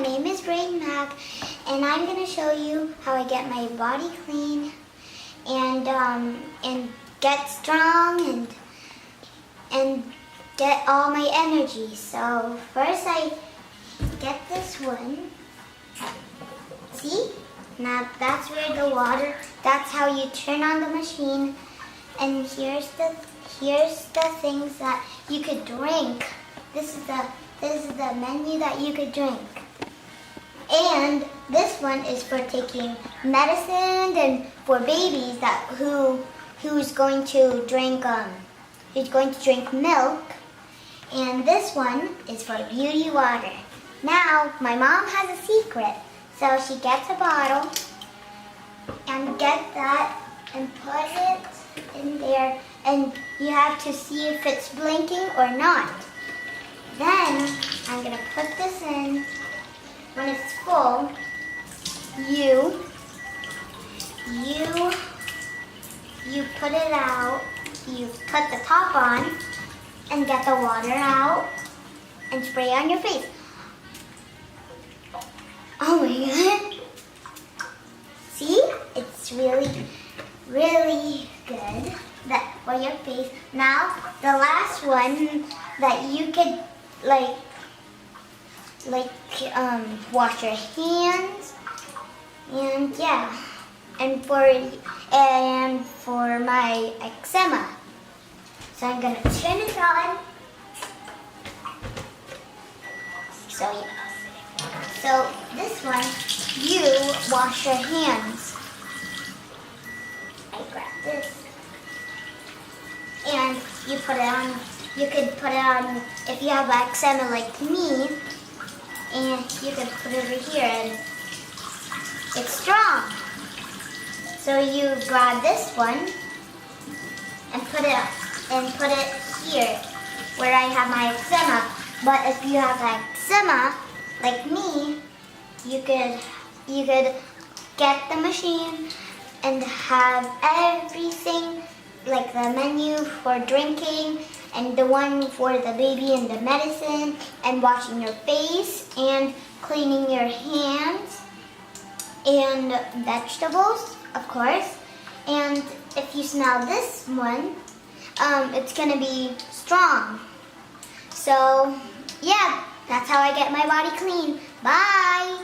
name is Raine, and I'm going to show you how I get my body clean and get strong and get all my energy. So first I get this one. See? Now that's where the water, that's how you turn on the machine. And here's the things that you could drink. This is the menu that you could drink. And this one is for taking medicine and for babies who's going to drink milk. And this one is for beauty water. Now my mom has a secret. So she gets a bottle and get that and put it in there, and you have to see if it's blinking or not. Then I'm gonna put this in. When it's full, you put it out, you put the top on and get the water out and spray on your face. Oh my god. See? It's really, really good for your face. Now, the last one that you could wash your hands, and yeah, and for my eczema. So I'm gonna turn it on. So yeah. So this one, you wash your hands. I grab this. And you put it on, you could put it on if you have eczema like me, and you could put it over here and it's strong. So you grab this one and put it here where I have my eczema. But if you have eczema like me, you could get the machine and have everything, like the menu for drinking and the one for the baby and the medicine and washing your face and cleaning your hands and vegetables, of course. And if you smell this one, it's gonna be strong. So yeah, that's how I get my body clean. Bye!